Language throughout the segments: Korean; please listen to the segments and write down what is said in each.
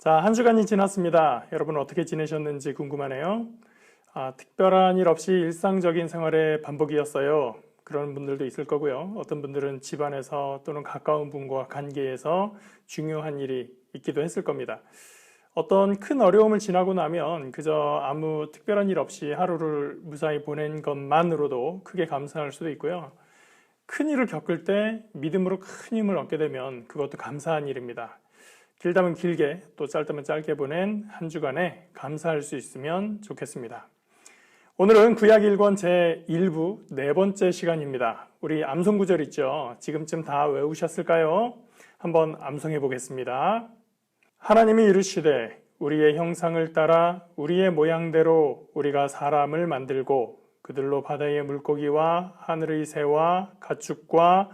자, 한 주간이 지났습니다. 여러분 어떻게 지내셨는지 궁금하네요. 특별한 일 없이 일상적인 생활의 반복이었어요. 그런 분들도 있을 거고요. 어떤 분들은 집안에서 또는 가까운 분과 관계에서 중요한 일이 있기도 했을 겁니다. 어떤 큰 어려움을 지나고 나면 그저 아무 특별한 일 없이 하루를 무사히 보낸 것만으로도 크게 감사할 수도 있고요. 큰 일을 겪을 때 믿음으로 큰 힘을 얻게 되면 그것도 감사한 일입니다. 길다면 길게 또 짧다면 짧게 보낸 한 주간에 감사할 수 있으면 좋겠습니다. 오늘은 구약 1권 제1부 네 번째 시간입니다. 우리 암송 구절 있죠? 지금쯤 다 외우셨을까요? 한번 암송해 보겠습니다. 하나님이 이르시되 우리의 형상을 따라 우리의 모양대로 우리가 사람을 만들고 그들로 바다의 물고기와 하늘의 새와 가축과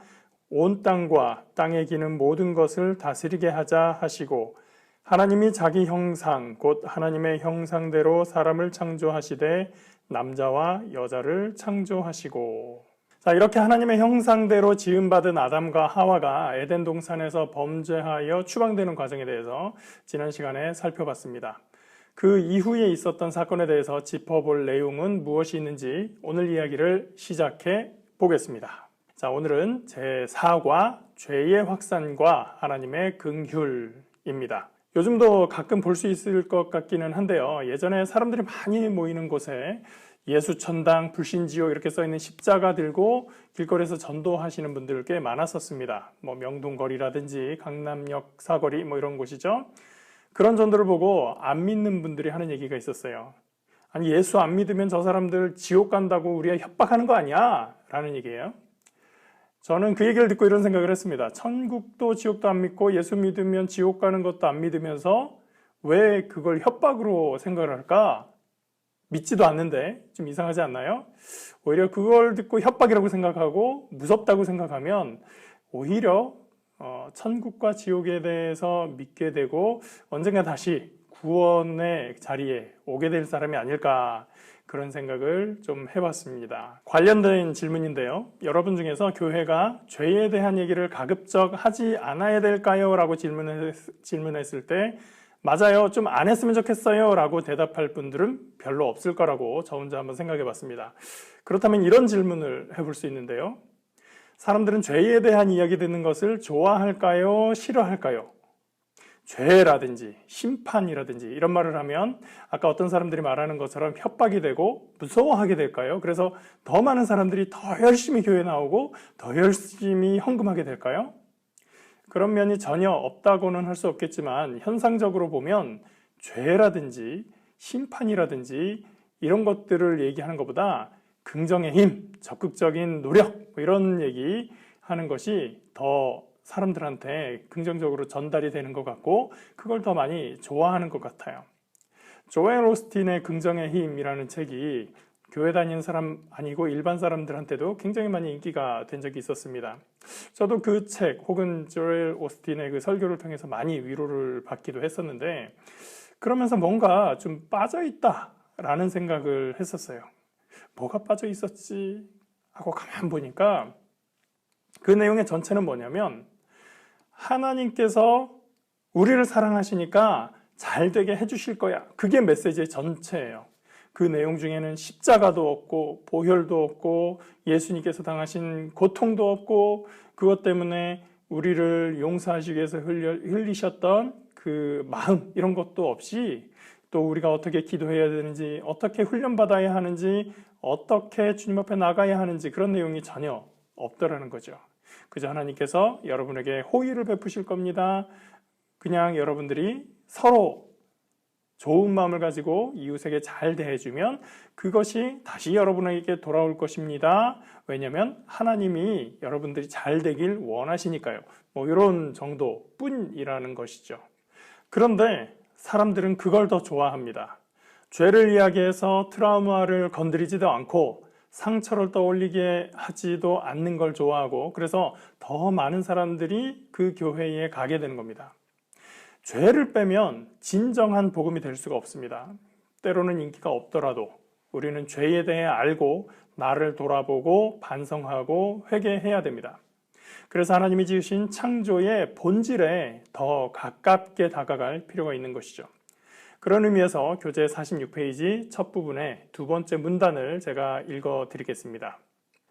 온 땅과 땅에 기는 모든 것을 다스리게 하자 하시고 하나님이 자기 형상 곧 하나님의 형상대로 사람을 창조하시되 남자와 여자를 창조하시고. 자, 이렇게 하나님의 형상대로 지음받은 아담과 하와가 에덴 동산에서 범죄하여 추방되는 과정에 대해서 지난 시간에 살펴봤습니다. 그 이후에 있었던 사건에 대해서 짚어볼 내용은 무엇이 있는지 오늘 이야기를 시작해 보겠습니다. 자, 오늘은 제4과 죄의 확산과 하나님의 긍휼입니다. 요즘도 가끔 볼 수 있을 것 같기는 한데요. 예전에 사람들이 많이 모이는 곳에 예수천당, 불신지요 이렇게 써있는 십자가 들고 길거리에서 전도하시는 분들 꽤 많았었습니다. 명동거리라든지 강남역 사거리 이런 곳이죠. 그런 전도를 보고 안 믿는 분들이 하는 얘기가 있었어요. 아니, 예수 안 믿으면 저 사람들 지옥 간다고 우리가 협박하는 거 아니야? 라는 얘기예요. 저는 그 얘기를 듣고 이런 생각을 했습니다. 천국도 지옥도 안 믿고 예수 믿으면 지옥 가는 것도 안 믿으면서 왜 그걸 협박으로 생각을 할까? 믿지도 않는데 좀 이상하지 않나요? 오히려 그걸 듣고 협박이라고 생각하고 무섭다고 생각하면 오히려 천국과 지옥에 대해서 믿게 되고 언젠가 다시 구원의 자리에 오게 될 사람이 아닐까, 그런 생각을 좀 해봤습니다. 관련된 질문인데요. 여러분 중에서 교회가 죄에 대한 얘기를 가급적 하지 않아야 될까요? 라고 질문했을 때 맞아요, 좀 안 했으면 좋겠어요 라고 대답할 분들은 별로 없을 거라고 저 혼자 한번 생각해 봤습니다. 그렇다면 이런 질문을 해볼 수 있는데요. 사람들은 죄에 대한 이야기 듣는 것을 좋아할까요? 싫어할까요? 죄라든지 심판이라든지 이런 말을 하면 아까 어떤 사람들이 말하는 것처럼 협박이 되고 무서워하게 될까요? 그래서 더 많은 사람들이 더 열심히 교회 나오고 더 열심히 헌금하게 될까요? 그런 면이 전혀 없다고는 할 수 없겠지만 현상적으로 보면 죄라든지 심판이라든지 이런 것들을 얘기하는 것보다 긍정의 힘, 적극적인 노력 이런 얘기 하는 것이 더 사람들한테 긍정적으로 전달이 되는 것 같고 그걸 더 많이 좋아하는 것 같아요. 조엘 오스틴의 긍정의 힘이라는 책이 교회 다니는 사람 아니고 일반 사람들한테도 굉장히 많이 인기가 된 적이 있었습니다. 저도 그 책 혹은 조엘 오스틴의 그 설교를 통해서 많이 위로를 받기도 했었는데 그러면서 뭔가 좀 빠져있다라는 생각을 했었어요. 뭐가 빠져 있었지 하고 가만 보니까 그 내용의 전체는 뭐냐면 하나님께서 우리를 사랑하시니까 잘 되게 해주실 거야. 그게 메시지의 전체예요. 그 내용 중에는 십자가도 없고 보혈도 없고 예수님께서 당하신 고통도 없고 그것 때문에 우리를 용서하시기 위해서 흘리셨던 그 마음 이런 것도 없이 또 우리가 어떻게 기도해야 되는지 어떻게 훈련받아야 하는지 어떻게 주님 앞에 나가야 하는지 그런 내용이 전혀 없더라는 거죠. 그저 하나님께서 여러분에게 호의를 베푸실 겁니다. 그냥 여러분들이 서로 좋은 마음을 가지고 이웃에게 잘 대해주면 그것이 다시 여러분에게 돌아올 것입니다. 왜냐하면 하나님이 여러분들이 잘 되길 원하시니까요. 이런 정도뿐이라는 것이죠. 그런데 사람들은 그걸 더 좋아합니다. 죄를 이야기해서 트라우마를 건드리지도 않고 상처를 떠올리게 하지도 않는 걸 좋아하고 그래서 더 많은 사람들이 그 교회에 가게 되는 겁니다. 죄를 빼면 진정한 복음이 될 수가 없습니다. 때로는 인기가 없더라도 우리는 죄에 대해 알고 나를 돌아보고 반성하고 회개해야 됩니다. 그래서 하나님이 지으신 창조의 본질에 더 가깝게 다가갈 필요가 있는 것이죠. 그런 의미에서 교재 46페이지 첫 부분의 두 번째 문단을 제가 읽어 드리겠습니다.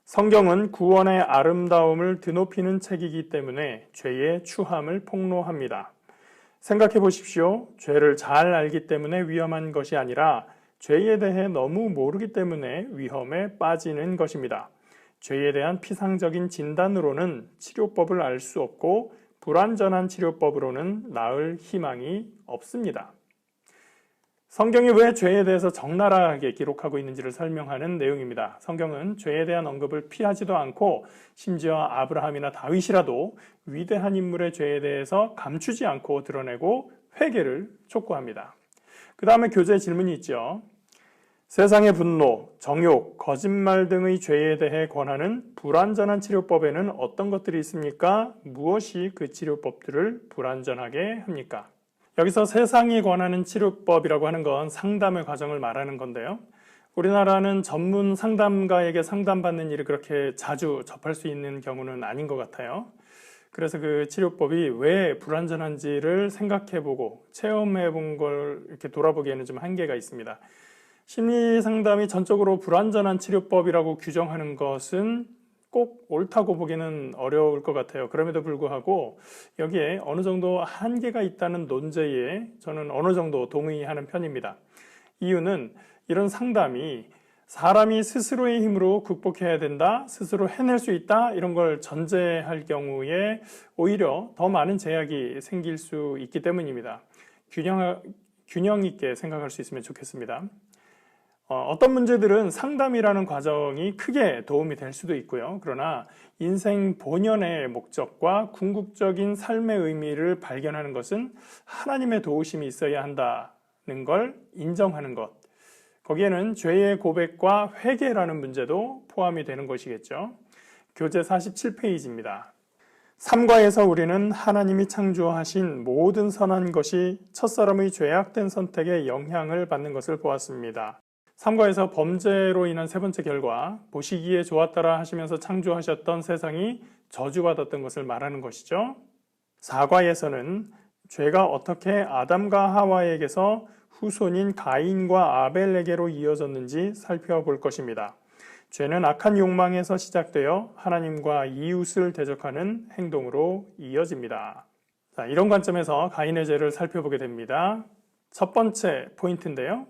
성경은 구원의 아름다움을 드높이는 책이기 때문에 죄의 추함을 폭로합니다. 생각해 보십시오. 죄를 잘 알기 때문에 위험한 것이 아니라 죄에 대해 너무 모르기 때문에 위험에 빠지는 것입니다. 죄에 대한 피상적인 진단으로는 치료법을 알 수 없고 불완전한 치료법으로는 나을 희망이 없습니다. 성경이 왜 죄에 대해서 적나라하게 기록하고 있는지를 설명하는 내용입니다. 성경은 죄에 대한 언급을 피하지도 않고 심지어 아브라함이나 다윗이라도 위대한 인물의 죄에 대해서 감추지 않고 드러내고 회개를 촉구합니다. 그 다음에 교재에 질문이 있죠. 세상의 분노, 정욕, 거짓말 등의 죄에 대해 권하는 불완전한 치료법에는 어떤 것들이 있습니까? 무엇이 그 치료법들을 불완전하게 합니까? 여기서 세상이 권하는 치료법이라고 하는 건 상담의 과정을 말하는 건데요. 우리나라는 전문 상담가에게 상담받는 일이 그렇게 자주 접할 수 있는 경우는 아닌 것 같아요. 그래서 그 치료법이 왜 불완전한지를 생각해보고 체험해본 걸 이렇게 돌아보기에는 좀 한계가 있습니다. 심리 상담이 전적으로 불완전한 치료법이라고 규정하는 것은 꼭 옳다고 보기는 어려울 것 같아요. 그럼에도 불구하고 여기에 어느 정도 한계가 있다는 논제에 저는 어느 정도 동의하는 편입니다. 이유는 이런 상담이 사람이 스스로의 힘으로 극복해야 된다, 스스로 해낼 수 있다, 이런 걸 전제할 경우에 오히려 더 많은 제약이 생길 수 있기 때문입니다. 균형 있게 생각할 수 있으면 좋겠습니다. 어떤 문제들은 상담이라는 과정이 크게 도움이 될 수도 있고요. 그러나 인생 본연의 목적과 궁극적인 삶의 의미를 발견하는 것은 하나님의 도우심이 있어야 한다는 걸 인정하는 것. 거기에는 죄의 고백과 회개라는 문제도 포함이 되는 것이겠죠. 교재 47페이지입니다. 3과에서 우리는 하나님이 창조하신 모든 선한 것이 첫사람의 죄악된 선택에 영향을 받는 것을 보았습니다. 3과에서 범죄로 인한 세 번째 결과, 보시기에 좋았더라 하시면서 창조하셨던 세상이 저주받았던 것을 말하는 것이죠. 4과에서는 죄가 어떻게 아담과 하와에게서 후손인 가인과 아벨에게로 이어졌는지 살펴볼 것입니다. 죄는 악한 욕망에서 시작되어 하나님과 이웃을 대적하는 행동으로 이어집니다. 자, 이런 관점에서 가인의 죄를 살펴보게 됩니다. 첫 번째 포인트인데요.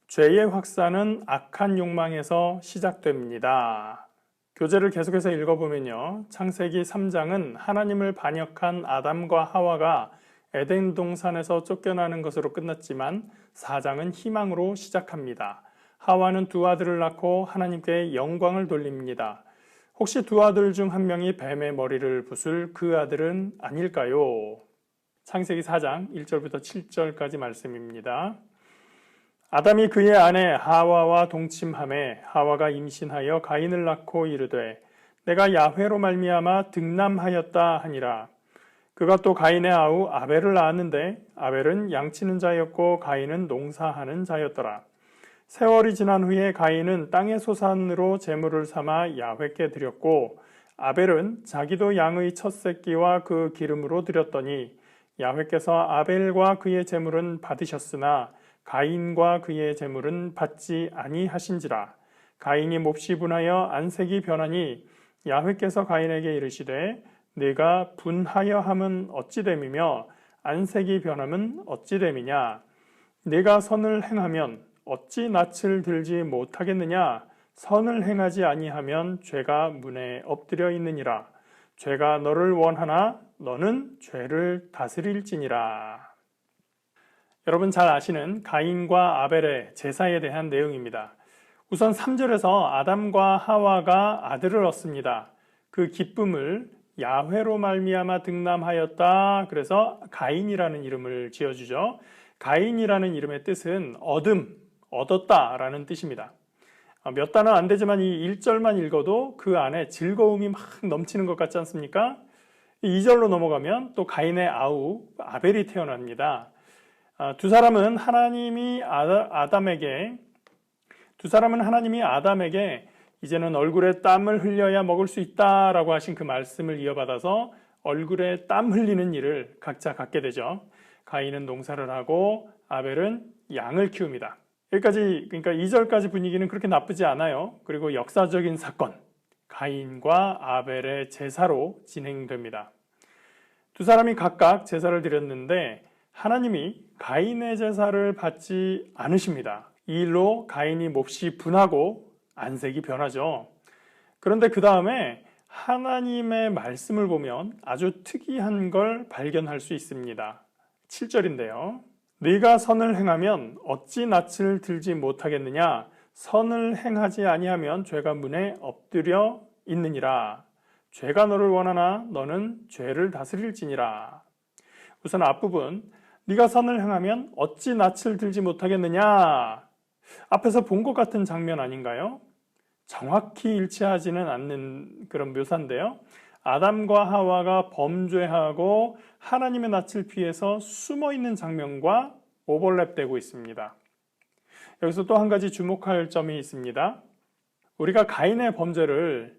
죄의 확산은 악한 욕망에서 시작됩니다. 교재를 계속해서 읽어보면요. 창세기 3장은 하나님을 반역한 아담과 하와가 에덴 동산에서 쫓겨나는 것으로 끝났지만 4장은 희망으로 시작합니다. 하와는 두 아들을 낳고 하나님께 영광을 돌립니다. 혹시 두 아들 중 한 명이 뱀의 머리를 부술 그 아들은 아닐까요? 창세기 4장 1절부터 7절까지 말씀입니다. 아담이 그의 아내 하와와 동침하매 하와가 임신하여 가인을 낳고 이르되 내가 야훼로 말미암아 득남하였다 하니라. 그가 또 가인의 아우 아벨을 낳았는데 아벨은 양치는 자였고 가인은 농사하는 자였더라. 세월이 지난 후에 가인은 땅의 소산으로 제물을 삼아 야훼께 드렸고 아벨은 자기도 양의 첫 새끼와 그 기름으로 드렸더니 야훼께서 아벨과 그의 제물은 받으셨으나 가인과 그의 제물은 받지 아니하신지라. 가인이 몹시 분하여 안색이 변하니 야훼께서 가인에게 이르시되 네가 분하여 함은 어찌 됨이며 안색이 변함은 어찌 됨이냐. 네가 선을 행하면 어찌 낯을 들지 못하겠느냐. 선을 행하지 아니하면 죄가 문에 엎드려 있느니라. 죄가 너를 원하나 너는 죄를 다스릴지니라. 여러분 잘 아시는 가인과 아벨의 제사에 대한 내용입니다. 우선 3절에서 아담과 하와가 아들을 얻습니다. 그 기쁨을 야훼로 말미암아 득남하였다. 그래서 가인이라는 이름을 지어주죠. 가인이라는 이름의 뜻은 얻었다라는 뜻입니다. 몇 단어 안 되지만 이 1절만 읽어도 그 안에 즐거움이 막 넘치는 것 같지 않습니까? 2절로 넘어가면 또 가인의 아우 아벨이 태어납니다. 두 사람은 하나님이 아담에게 이제는 얼굴에 땀을 흘려야 먹을 수 있다라고 하신 그 말씀을 이어받아서 얼굴에 땀 흘리는 일을 각자 갖게 되죠. 가인은 농사를 하고 아벨은 양을 키웁니다. 여기까지, 그러니까 2절까지 분위기는 그렇게 나쁘지 않아요. 그리고 역사적인 사건, 가인과 아벨의 제사로 진행됩니다. 두 사람이 각각 제사를 드렸는데 하나님이 가인의 제사를 받지 않으십니다. 이 일로 가인이 몹시 분하고 안색이 변하죠. 그런데 그 다음에 하나님의 말씀을 보면 아주 특이한 걸 발견할 수 있습니다. 7절인데요. 네가 선을 행하면 어찌 낯을 들지 못하겠느냐? 선을 행하지 아니하면 죄가 문에 엎드려 있느니라. 죄가 너를 원하나 너는 죄를 다스릴지니라. 우선 앞부분 네가 선을 행하면 어찌 낯을 들지 못하겠느냐? 앞에서 본 것 같은 장면 아닌가요? 정확히 일치하지는 않는 그런 묘사인데요. 아담과 하와가 범죄하고 하나님의 낯을 피해서 숨어있는 장면과 오버랩되고 있습니다. 여기서 또 한 가지 주목할 점이 있습니다. 우리가 가인의 범죄를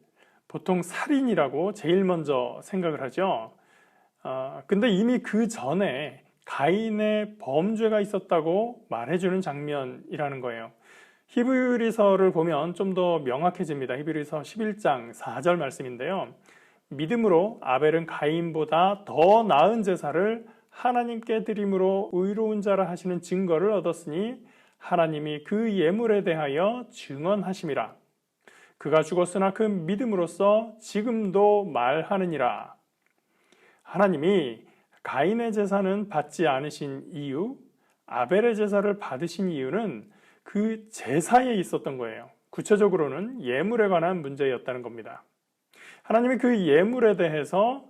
보통 살인이라고 제일 먼저 생각을 하죠. 근데 이미 그 전에 가인의 범죄가 있었다고 말해주는 장면이라는 거예요. 히브리서를 보면 좀 더 명확해집니다. 히브리서 11장 4절 말씀인데요. 믿음으로 아벨은 가인보다 더 나은 제사를 하나님께 드림으로 의로운 자라 하시는 증거를 얻었으니 하나님이 그 예물에 대하여 증언하심이라. 그가 죽었으나 그 믿음으로써 지금도 말하느니라. 하나님이 가인의 제사는 받지 않으신 이유, 아벨의 제사를 받으신 이유는 그 제사에 있었던 거예요. 구체적으로는 예물에 관한 문제였다는 겁니다. 하나님이 그 예물에 대해서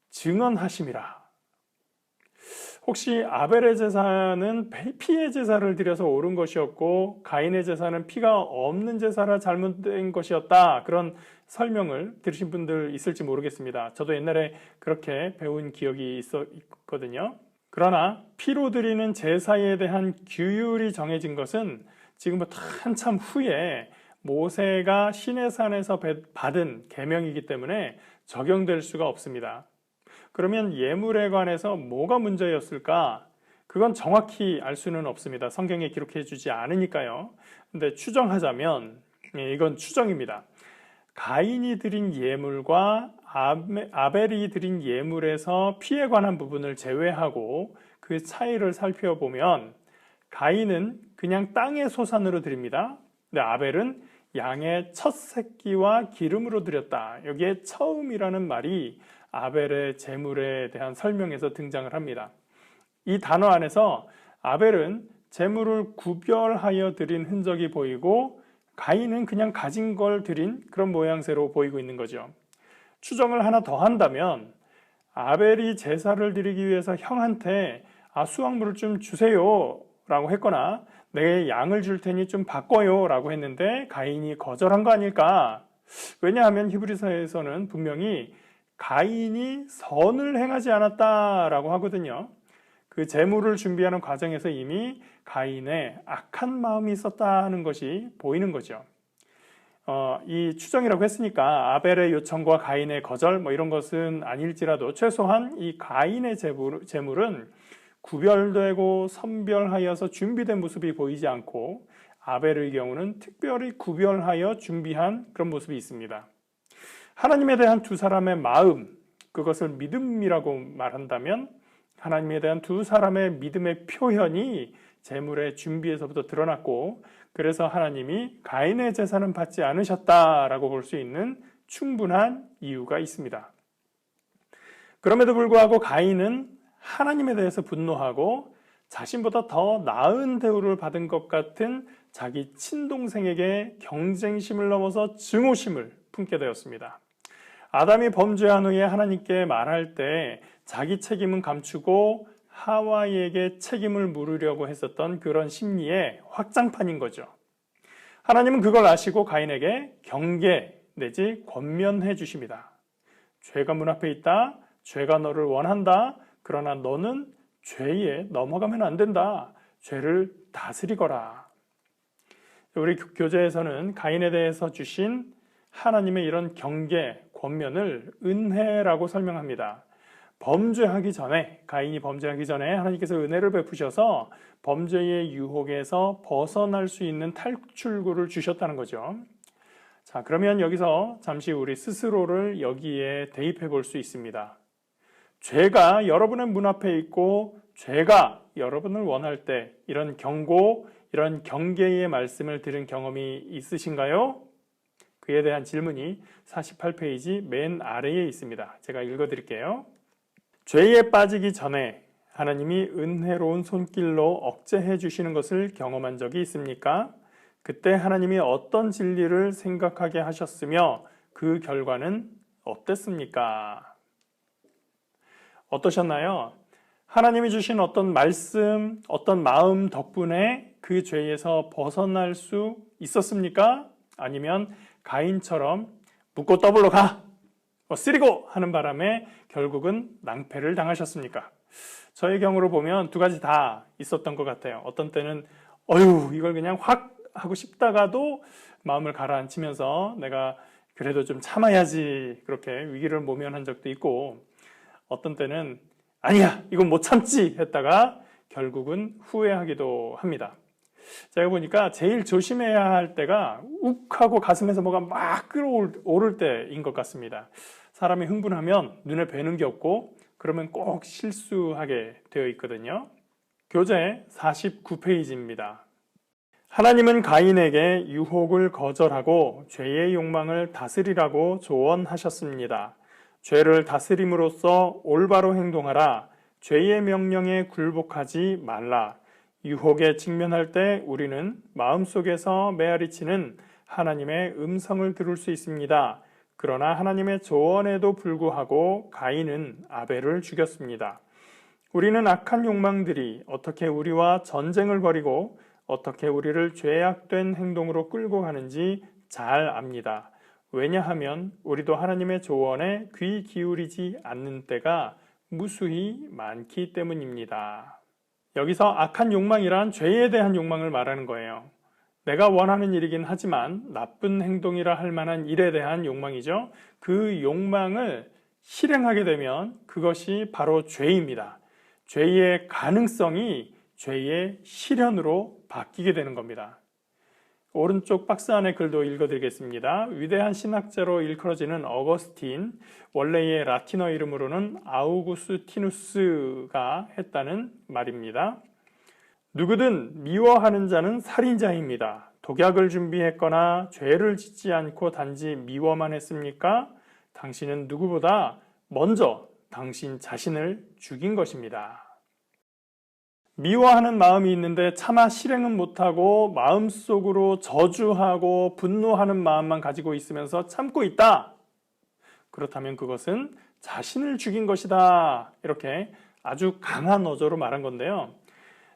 증언하심이라. 혹시 아벨의 제사는 피의 제사를 드려서 옳은 것이었고 가인의 제사는 피가 없는 제사라 잘못된 것이었다, 그런 설명을 들으신 분들 있을지 모르겠습니다. 저도 옛날에 그렇게 배운 기억이 있거든요. 그러나 피로 드리는 제사에 대한 규율이 정해진 것은 지금부터 한참 후에 모세가 시내산에서 받은 계명이기 때문에 적용될 수가 없습니다. 그러면 예물에 관해서 뭐가 문제였을까? 그건 정확히 알 수는 없습니다. 성경에 기록해 주지 않으니까요. 근데 추정하자면, 이건 추정입니다. 가인이 드린 예물과 아벨이 드린 예물에서 피에 관한 부분을 제외하고 그 차이를 살펴보면 가인은 그냥 땅의 소산으로 드립니다. 근데 아벨은 양의 첫 새끼와 기름으로 드렸다. 여기에 처음이라는 말이 아벨의 제물에 대한 설명에서 등장을 합니다. 이 단어 안에서 아벨은 제물을 구별하여 드린 흔적이 보이고 가인은 그냥 가진 걸 드린 그런 모양새로 보이고 있는 거죠. 추정을 하나 더 한다면 아벨이 제사를 드리기 위해서 형한테 수확물을 좀 주세요 라고 했거나 내 양을 줄 테니 좀 바꿔요 라고 했는데 가인이 거절한 거 아닐까? 왜냐하면 히브리서에서는 분명히 가인이 선을 행하지 않았다라고 하거든요. 그 제물을 준비하는 과정에서 이미 가인의 악한 마음이 있었다는 것이 보이는 거죠. 이 추정이라고 했으니까 아벨의 요청과 가인의 거절 이런 것은 아닐지라도 최소한 이 가인의 제물은 구별되고 선별하여서 준비된 모습이 보이지 않고 아벨의 경우는 특별히 구별하여 준비한 그런 모습이 있습니다. 하나님에 대한 두 사람의 마음, 그것을 믿음이라고 말한다면 하나님에 대한 두 사람의 믿음의 표현이 제물의 준비에서부터 드러났고, 그래서 하나님이 가인의 제사는 받지 않으셨다라고 볼 수 있는 충분한 이유가 있습니다. 그럼에도 불구하고 가인은 하나님에 대해서 분노하고 자신보다 더 나은 대우를 받은 것 같은 자기 친동생에게 경쟁심을 넘어서 증오심을 품게 되었습니다. 아담이 범죄한 후에 하나님께 말할 때 자기 책임은 감추고 하와에게 책임을 물으려고 했었던 그런 심리의 확장판인 거죠. 하나님은 그걸 아시고 가인에게 경계 내지 권면해 주십니다. 죄가 문 앞에 있다. 죄가 너를 원한다. 그러나 너는 죄에 넘어가면 안 된다. 죄를 다스리거라. 우리 교재에서는 가인에 대해서 주신 하나님의 이런 경계, 권면을 은혜라고 설명합니다. 범죄하기 전에, 가인이 범죄하기 전에 하나님께서 은혜를 베푸셔서 범죄의 유혹에서 벗어날 수 있는 탈출구를 주셨다는 거죠. 자, 그러면 여기서 잠시 우리 스스로를 여기에 대입해 볼 수 있습니다. 죄가 여러분의 문 앞에 있고 죄가 여러분을 원할 때 이런 경고, 이런 경계의 말씀을 들은 경험이 있으신가요? 그에 대한 질문이 48페이지 맨 아래에 있습니다. 제가 읽어드릴게요. 죄에 빠지기 전에 하나님이 은혜로운 손길로 억제해 주시는 것을 경험한 적이 있습니까? 그때 하나님이 어떤 진리를 생각하게 하셨으며 그 결과는 어땠습니까? 어떠셨나요? 하나님이 주신 어떤 말씀, 어떤 마음 덕분에 그 죄에서 벗어날 수 있었습니까? 아니면 가인처럼 묻고 떠블로 가! 쓰리고! 하는 바람에 결국은 낭패를 당하셨습니까? 저의 경우로 보면 두 가지 다 있었던 것 같아요. 어떤 때는 이걸 그냥 확 하고 싶다가도 마음을 가라앉히면서 내가 그래도 좀 참아야지 그렇게 위기를 모면한 적도 있고, 어떤 때는 아니야 이건 못 참지 했다가 결국은 후회하기도 합니다. 제가 보니까 제일 조심해야 할 때가 욱 하고 가슴에서 뭐가 막 끓어오를 때인 것 같습니다. 사람이 흥분하면 눈에 뵈는 게 없고 그러면 꼭 실수하게 되어 있거든요. 교재 49페이지입니다. 하나님은 가인에게 유혹을 거절하고 죄의 욕망을 다스리라고 조언하셨습니다. 죄를 다스림으로써 올바로 행동하라. 죄의 명령에 굴복하지 말라. 유혹에 직면할 때 우리는 마음속에서 메아리치는 하나님의 음성을 들을 수 있습니다. 그러나 하나님의 조언에도 불구하고 가인은 아벨을 죽였습니다. 우리는 악한 욕망들이 어떻게 우리와 전쟁을 벌이고 어떻게 우리를 죄악된 행동으로 끌고 가는지 잘 압니다. 왜냐하면 우리도 하나님의 조언에 귀 기울이지 않는 때가 무수히 많기 때문입니다. 여기서 악한 욕망이란 죄에 대한 욕망을 말하는 거예요. 내가 원하는 일이긴 하지만 나쁜 행동이라 할 만한 일에 대한 욕망이죠. 그 욕망을 실행하게 되면 그것이 바로 죄입니다. 죄의 가능성이 죄의 실현으로 바뀌게 되는 겁니다. 오른쪽 박스 안에 글도 읽어드리겠습니다. 위대한 신학자로 일컬어지는 어거스틴, 원래의 라틴어 이름으로는 아우구스티누스가 했다는 말입니다. 누구든 미워하는 자는 살인자입니다. 독약을 준비했거나 죄를 짓지 않고 단지 미워만 했습니까? 당신은 누구보다 먼저 당신 자신을 죽인 것입니다. 미워하는 마음이 있는데 차마 실행은 못하고 마음속으로 저주하고 분노하는 마음만 가지고 있으면서 참고 있다. 그렇다면 그것은 자신을 죽인 것이다. 이렇게 아주 강한 어조로 말한 건데요.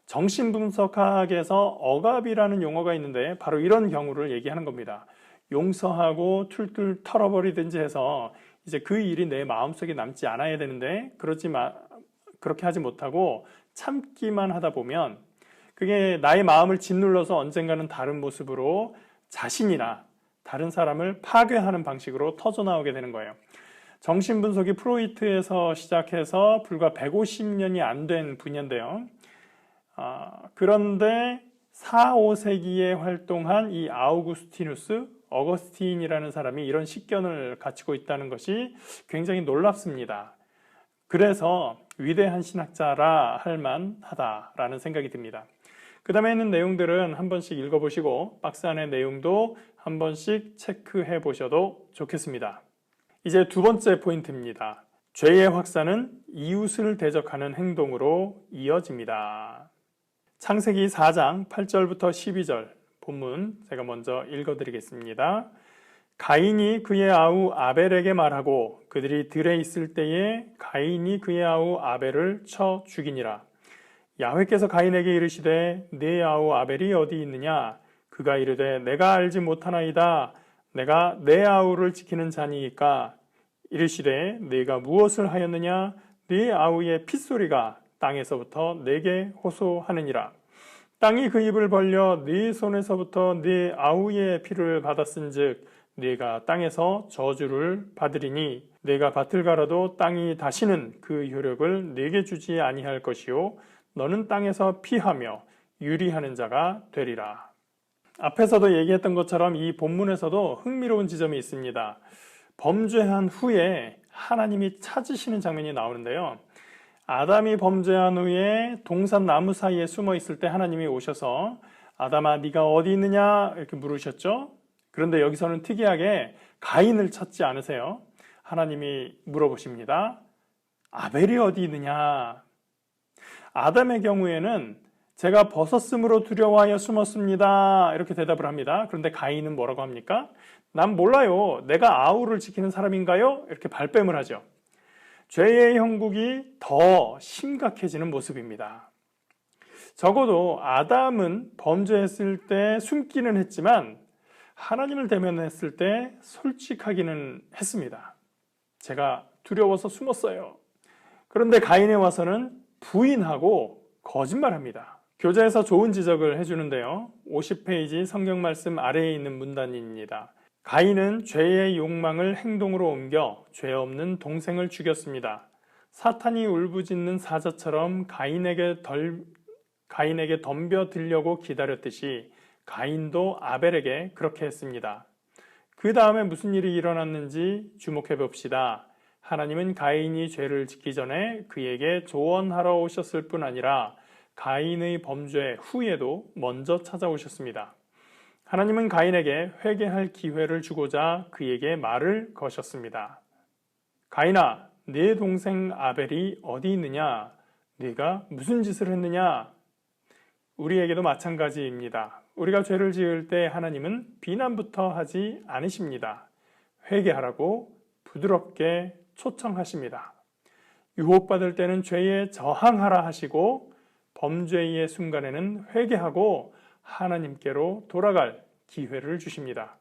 정신분석학에서 억압이라는 용어가 있는데 바로 이런 경우를 얘기하는 겁니다. 용서하고 툴툴 털어버리든지 해서 이제 그 일이 내 마음속에 남지 않아야 되는데 그렇게 하지 못하고 참기만 하다 보면 그게 나의 마음을 짓눌러서 언젠가는 다른 모습으로 자신이나 다른 사람을 파괴하는 방식으로 터져나오게 되는 거예요. 정신분석이 프로이트에서 시작해서 불과 150년이 안 된 분야인데요. 그런데 4, 5세기에 활동한 이 아우구스티누스, 어거스틴이라는 사람이 이런 식견을 갖추고 있다는 것이 굉장히 놀랍습니다. 그래서 위대한 신학자라 할 만하다라는 생각이 듭니다. 그 다음에 있는 내용들은 한 번씩 읽어보시고 박스 안의 내용도 한 번씩 체크해 보셔도 좋겠습니다. 이제 두 번째 포인트입니다. 죄의 확산은 이웃을 대적하는 행동으로 이어집니다. 창세기 4장 8절부터 12절 본문 제가 먼저 읽어드리겠습니다. 가인이 그의 아우 아벨에게 말하고 그들이 들에 있을 때에 가인이 그의 아우 아벨을 쳐 죽이니라. 야훼께서 가인에게 이르시되 네 아우 아벨이 어디 있느냐? 그가 이르되 내가 알지 못하나이다. 내가 내 아우를 지키는 자니이까. 이르시되 네가 무엇을 하였느냐? 네 아우의 핏소리가 땅에서부터 내게 호소하느니라. 땅이 그 입을 벌려 네 손에서부터 네 아우의 피를 받았은즉 네가 땅에서 저주를 받으리니 네가 밭을 갈아도 땅이 다시는 그 효력을 네게 주지 아니할 것이요 너는 땅에서 피하며 유리하는 자가 되리라. 앞에서도 얘기했던 것처럼 이 본문에서도 흥미로운 지점이 있습니다. 범죄한 후에 하나님이 찾으시는 장면이 나오는데요. 아담이 범죄한 후에 동산 나무 사이에 숨어 있을 때 하나님이 오셔서 아담아 네가 어디 있느냐 이렇게 물으셨죠. 그런데 여기서는 특이하게 가인을 찾지 않으세요. 하나님이 물어보십니다. 아벨이 어디 있느냐. 아담의 경우에는 제가 벗었으므로 두려워하여 숨었습니다 이렇게 대답을 합니다. 그런데 가인은 뭐라고 합니까? 난 몰라요. 내가 아우를 지키는 사람인가요? 이렇게 발뺌을 하죠. 죄의 형국이 더 심각해지는 모습입니다. 적어도 아담은 범죄했을 때 숨기는 했지만 하나님을 대면했을 때 솔직하기는 했습니다. 제가 두려워서 숨었어요. 그런데 가인에 와서는 부인하고 거짓말합니다. 교재에서 좋은 지적을 해주는데요. 50페이지 성경 말씀 아래에 있는 문단입니다. 가인은 죄의 욕망을 행동으로 옮겨 죄 없는 동생을 죽였습니다. 사탄이 울부짖는 사자처럼 가인에게 덤벼들려고 기다렸듯이 가인도 아벨에게 그렇게 했습니다. 그 다음에 무슨 일이 일어났는지 주목해 봅시다. 하나님은 가인이 죄를 짓기 전에 그에게 조언하러 오셨을 뿐 아니라 가인의 범죄 후에도 먼저 찾아오셨습니다. 하나님은 가인에게 회개할 기회를 주고자 그에게 말을 거셨습니다. 가인아, 네 동생 아벨이 어디 있느냐? 네가 무슨 짓을 했느냐? 우리에게도 마찬가지입니다. 우리가 죄를 지을 때 하나님은 비난부터 하지 않으십니다. 회개하라고 부드럽게 초청하십니다. 유혹받을 때는 죄에 저항하라 하시고 범죄의 순간에는 회개하고 하나님께로 돌아갈 기회를 주십니다.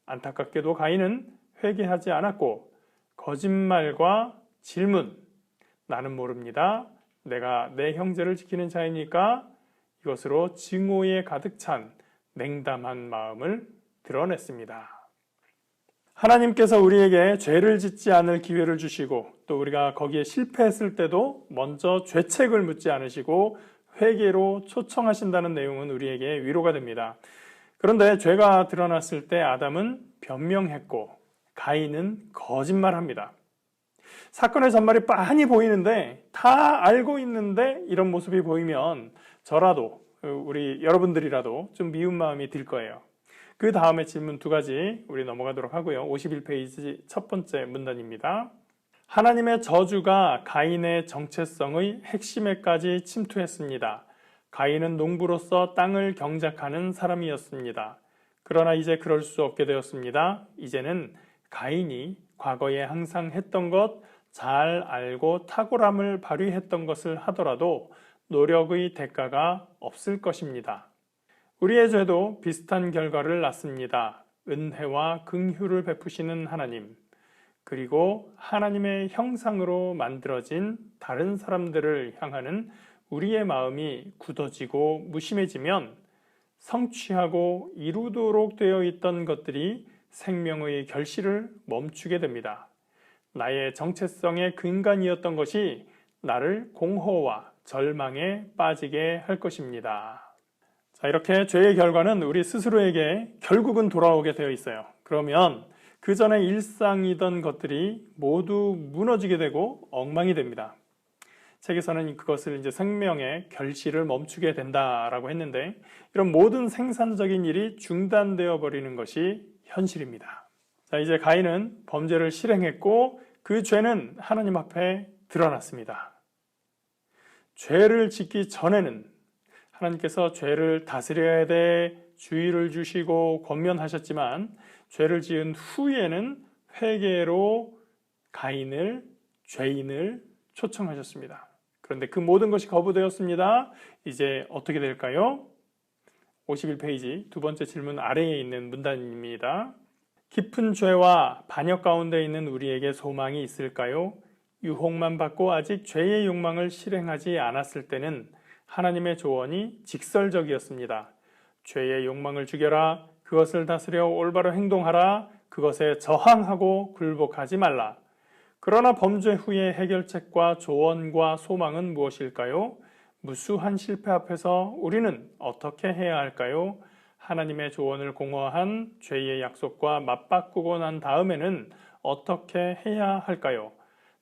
안타깝게도 가인은 회개하지 않았고 거짓말과 질문, 나는 모릅니다. 내가 내 형제를 지키는 자이니까 이것으로 증오에 가득 찬 냉담한 마음을 드러냈습니다. 하나님께서 우리에게 죄를 짓지 않을 기회를 주시고 또 우리가 거기에 실패했을 때도 먼저 죄책을 묻지 않으시고 회개로 초청하신다는 내용은 우리에게 위로가 됩니다. 그런데 죄가 드러났을 때 아담은 변명했고 가인은 거짓말합니다. 사건의 전말이 빤히 보이는데 다 알고 있는데 이런 모습이 보이면 저라도 우리 여러분들이라도 좀 미운 마음이 들 거예요. 그 다음에 질문 두 가지 우리 넘어가도록 하고요. 51페이지 첫 번째 문단입니다. 하나님의 저주가 가인의 정체성의 핵심에까지 침투했습니다. 가인은 농부로서 땅을 경작하는 사람이었습니다. 그러나 이제 그럴 수 없게 되었습니다. 이제는 가인이 과거에 항상 했던 것, 잘 알고 탁월함을 발휘했던 것을 하더라도 노력의 대가가 없을 것입니다. 우리의 죄도 비슷한 결과를 낳습니다. 은혜와 긍휼을 베푸시는 하나님, 그리고 하나님의 형상으로 만들어진 다른 사람들을 향하는 우리의 마음이 굳어지고 무심해지면 성취하고 이루도록 되어 있던 것들이 생명의 결실을 멈추게 됩니다. 나의 정체성의 근간이었던 것이 나를 공허와 절망에 빠지게 할 것입니다. 자, 이렇게 죄의 결과는 우리 스스로에게 결국은 돌아오게 되어 있어요. 그러면 그 전에 일상이던 것들이 모두 무너지게 되고 엉망이 됩니다. 책에서는 그것을 이제 생명의 결실을 멈추게 된다라고 했는데 이런 모든 생산적인 일이 중단되어 버리는 것이 현실입니다. 자, 이제 가인은 범죄를 실행했고 그 죄는 하나님 앞에 드러났습니다. 죄를 짓기 전에는 하나님께서 죄를 다스려야 돼 주의를 주시고 권면하셨지만 죄를 지은 후에는 회개로 가인을, 죄인을 초청하셨습니다. 그런데 그 모든 것이 거부되었습니다. 이제 어떻게 될까요? 51페이지 두 번째 질문 아래에 있는 문단입니다. 깊은 죄와 반역 가운데 있는 우리에게 소망이 있을까요? 유혹만 받고 아직 죄의 욕망을 실행하지 않았을 때는 하나님의 조언이 직설적이었습니다. 죄의 욕망을 죽여라. 그것을 다스려 올바로 행동하라. 그것에 저항하고 굴복하지 말라. 그러나 범죄 후의 해결책과 조언과 소망은 무엇일까요? 무수한 실패 앞에서 우리는 어떻게 해야 할까요? 하나님의 조언을 공허한 죄의 약속과 맞바꾸고 난 다음에는 어떻게 해야 할까요?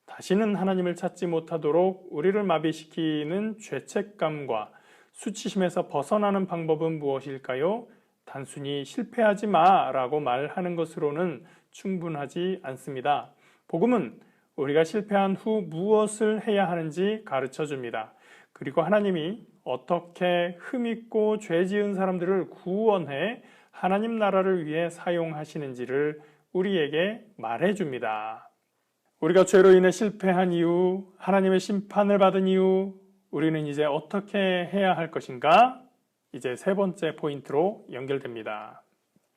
다시는 하나님을 찾지 못하도록 우리를 마비시키는 죄책감과 수치심에서 벗어나는 방법은 무엇일까요? 단순히 실패하지 마라고 말하는 것으로는 충분하지 않습니다. 복음은 우리가 실패한 후 무엇을 해야 하는지 가르쳐 줍니다. 그리고 하나님이 어떻게 흠있고 죄 지은 사람들을 구원해 하나님 나라를 위해 사용하시는지를 우리에게 말해 줍니다. 우리가 죄로 인해 실패한 이유, 하나님의 심판을 받은 이유, 우리는 이제 어떻게 해야 할 것인가? 이제 세 번째 포인트로 연결됩니다.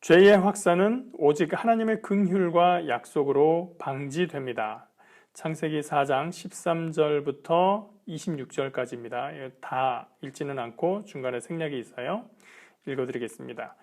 죄의 확산은 오직 하나님의 긍휼과 약속으로 방지됩니다. 창세기 4장 13절부터 26절까지입니다. 다 읽지는 않고 중간에 생략이 있어요. 읽어드리겠습니다.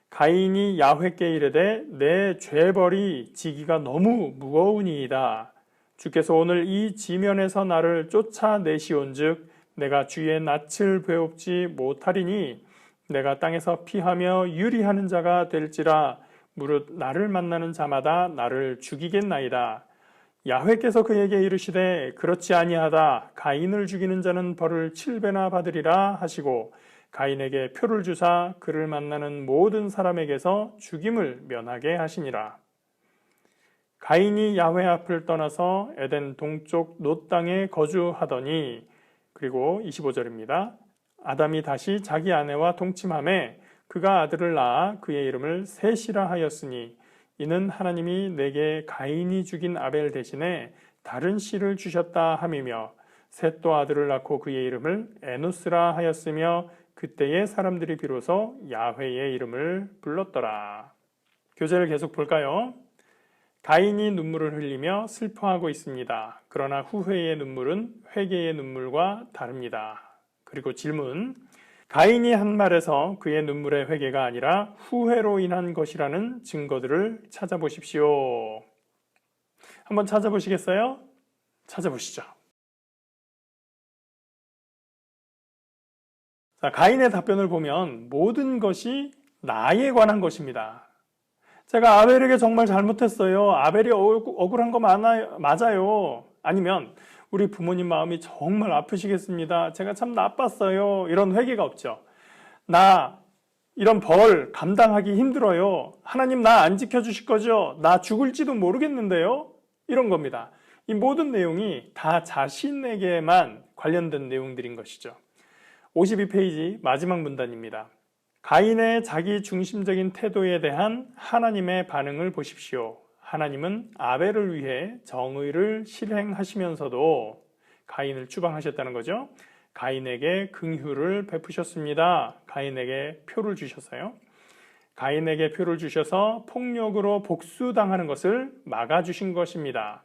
가인이 야훼께 이르되 내 죄벌이 지기가 너무 무거우니이다. 주께서 오늘 이 지면에서 나를 쫓아내시온즉 내가 주의 낯을 배웁지 못하리니 내가 땅에서 피하며 유리하는 자가 될지라 무릇 나를 만나는 자마다 나를 죽이겠나이다. 야훼께서 그에게 이르시되 그렇지 아니하다. 가인을 죽이는 자는 벌을 7배나 받으리라 하시고 가인에게 표를 주사 그를 만나는 모든 사람에게서 죽임을 면하게 하시니라. 가인이 야훼 앞을 떠나서 에덴 동쪽 놋 땅에 거주하더니 그리고 25절입니다. 아담이 다시 자기 아내와 동침하매 그가 아들을 낳아 그의 이름을 셋이라 하였으니 이는 하나님이 내게 가인이 죽인 아벨 대신에 다른 씨를 주셨다 함이며 셋도 아들을 낳고 그의 이름을 에노스라 하였으며 그때의 사람들이 비로소 야훼의 이름을 불렀더라. 교재를 계속 볼까요? 가인이 눈물을 흘리며 슬퍼하고 있습니다. 그러나 후회의 눈물은 회개의 눈물과 다릅니다. 그리고 질문, 가인이 한 말에서 그의 눈물의 회개가 아니라 후회로 인한 것이라는 증거들을 찾아보십시오. 한번 찾아보시겠어요? 찾아보시죠. 자, 가인의 답변을 보면 모든 것이 나에 관한 것입니다. 제가 아벨에게 정말 잘못했어요. 아벨이 억울한 거 맞아요. 아니면 우리 부모님 마음이 정말 아프시겠습니다. 제가 참 나빴어요. 이런 회개가 없죠. 나 이런 벌 감당하기 힘들어요. 하나님 나 안 지켜주실 거죠? 나 죽을지도 모르겠는데요. 이런 겁니다. 이 모든 내용이 다 자신에게만 관련된 내용들인 것이죠. 52페이지 마지막 문단입니다. 가인의 자기 중심적인 태도에 대한 하나님의 반응을 보십시오. 하나님은 아벨을 위해 정의를 실행하시면서도 가인을 추방하셨다는 거죠. 가인에게 긍휼을 베푸셨습니다. 가인에게 표를 주셨어요. 가인에게 표를 주셔서 폭력으로 복수당하는 것을 막아주신 것입니다.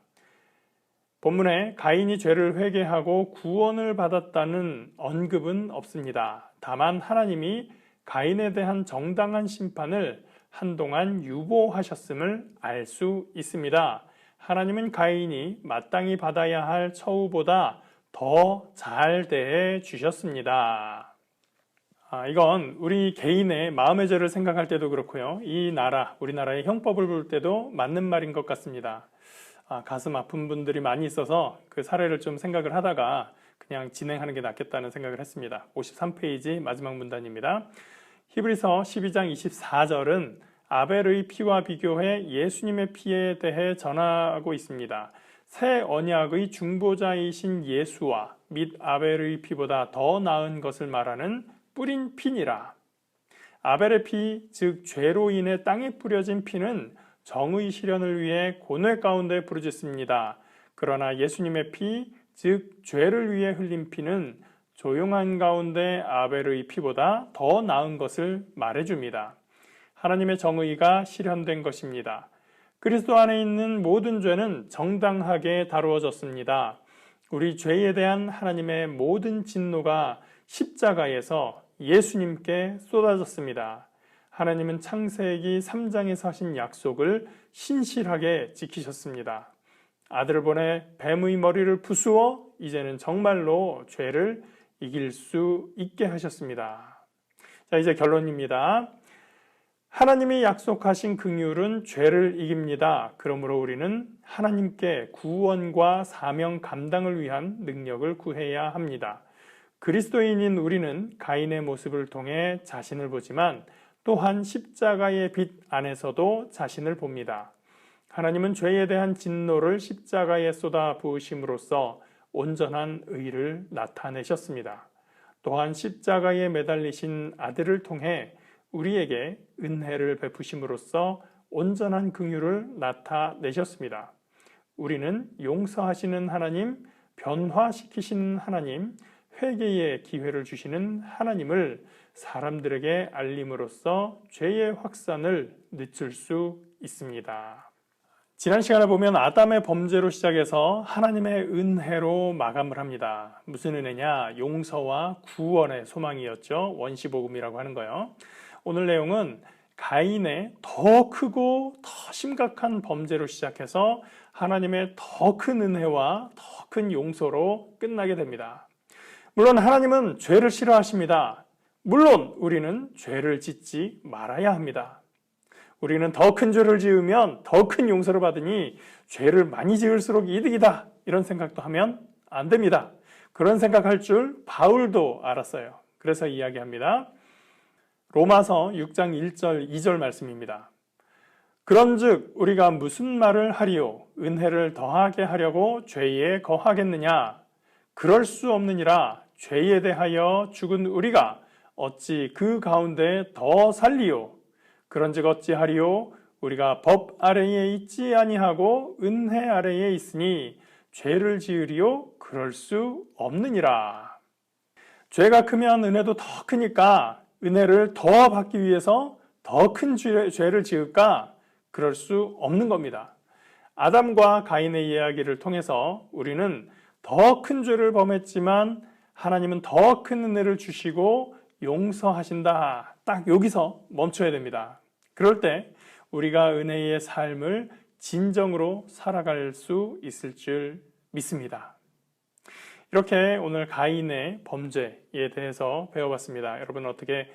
본문에 가인이 죄를 회개하고 구원을 받았다는 언급은 없습니다. 다만 하나님이 가인에 대한 정당한 심판을 한동안 유보하셨음을 알 수 있습니다. 하나님은 가인이 마땅히 받아야 할 처우보다 더 잘 대해 주셨습니다. 이건 우리 개인의 마음의 죄를 생각할 때도 그렇고요. 이 나라, 우리나라의 형법을 볼 때도 맞는 말인 것 같습니다. 가슴 아픈 분들이 많이 있어서 그 사례를 좀 생각을 하다가 그냥 진행하는 게 낫겠다는 생각을 했습니다. 53페이지 마지막 문단입니다. 히브리서 12장 24절은 아벨의 피와 비교해 예수님의 피에 대해 전하고 있습니다. 새 언약의 중보자이신 예수와 및 아벨의 피보다 더 나은 것을 말하는 뿌린 피니라. 아벨의 피, 즉 죄로 인해 땅에 뿌려진 피는 정의 실현을 위해 고뇌 가운데 부르짖습니다. 그러나 예수님의 피, 즉 죄를 위해 흘린 피는 조용한 가운데 아벨의 피보다 더 나은 것을 말해줍니다. 하나님의 정의가 실현된 것입니다. 그리스도 안에 있는 모든 죄는 정당하게 다루어졌습니다. 우리 죄에 대한 하나님의 모든 진노가 십자가에서 예수님께 쏟아졌습니다. 하나님은 창세기 3장에서 하신 약속을 신실하게 지키셨습니다. 아들을 보내 뱀의 머리를 부수어 이제는 정말로 죄를 이길 수 있게 하셨습니다. 자, 이제 결론입니다. 하나님이 약속하신 긍휼은 죄를 이깁니다. 그러므로 우리는 하나님께 구원과 사명 감당을 위한 능력을 구해야 합니다. 그리스도인인 우리는 가인의 모습을 통해 자신을 보지만 또한 십자가의 빛 안에서도 자신을 봅니다. 하나님은 죄에 대한 진노를 십자가에 쏟아 부으심으로써 온전한 의를 나타내셨습니다. 또한 십자가에 매달리신 아들을 통해 우리에게 은혜를 베푸심으로써 온전한 긍휼을 나타내셨습니다. 우리는 용서하시는 하나님, 변화시키시는 하나님, 회개의 기회를 주시는 하나님을 사람들에게 알림으로써 죄의 확산을 늦출 수 있습니다. 지난 시간에 보면 아담의 범죄로 시작해서 하나님의 은혜로 마감을 합니다. 무슨 은혜냐? 용서와 구원의 소망이었죠. 원시복음이라고 하는 거요. 오늘 내용은 가인의 더 크고 더 심각한 범죄로 시작해서 하나님의 더 큰 은혜와 더 큰 용서로 끝나게 됩니다. 물론 하나님은 죄를 싫어하십니다. 물론 우리는 죄를 짓지 말아야 합니다. 우리는 더 큰 죄를 지으면 더 큰 용서를 받으니 죄를 많이 지을수록 이득이다. 이런 생각도 하면 안 됩니다. 그런 생각할 줄 바울도 알았어요. 그래서 이야기합니다. 로마서 6장 1절 2절 말씀입니다. 그런즉 우리가 무슨 말을 하리요? 은혜를 더하게 하려고 죄에 거하겠느냐? 그럴 수 없느니라. 죄에 대하여 죽은 우리가 어찌 그 가운데 더 살리요? 그런즉 어찌하리요? 우리가 법 아래에 있지 아니하고 은혜 아래에 있으니 죄를 지으리요? 그럴 수 없느니라. 죄가 크면 은혜도 더 크니까 은혜를 더 받기 위해서 더 큰 죄를 지을까? 그럴 수 없는 겁니다. 아담과 가인의 이야기를 통해서 우리는 더 큰 죄를 범했지만 하나님은 더 큰 은혜를 주시고 용서하신다. 딱 여기서 멈춰야 됩니다. 그럴 때 우리가 은혜의 삶을 진정으로 살아갈 수 있을 줄 믿습니다. 이렇게 오늘 가인의 범죄에 대해서 배워봤습니다. 여러분 어떻게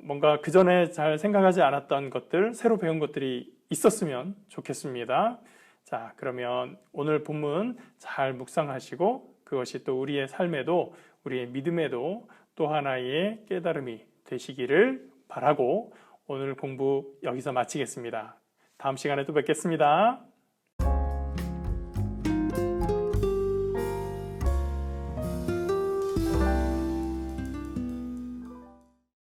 뭔가 그전에 잘 생각하지 않았던 것들, 새로 배운 것들이 있었으면 좋겠습니다. 자, 그러면 오늘 본문 잘 묵상하시고 그것이 또 우리의 삶에도 우리의 믿음에도 또 하나의 깨달음이 되시기를 바라고 오늘 공부 여기서 마치겠습니다. 다음 시간에 또 뵙겠습니다.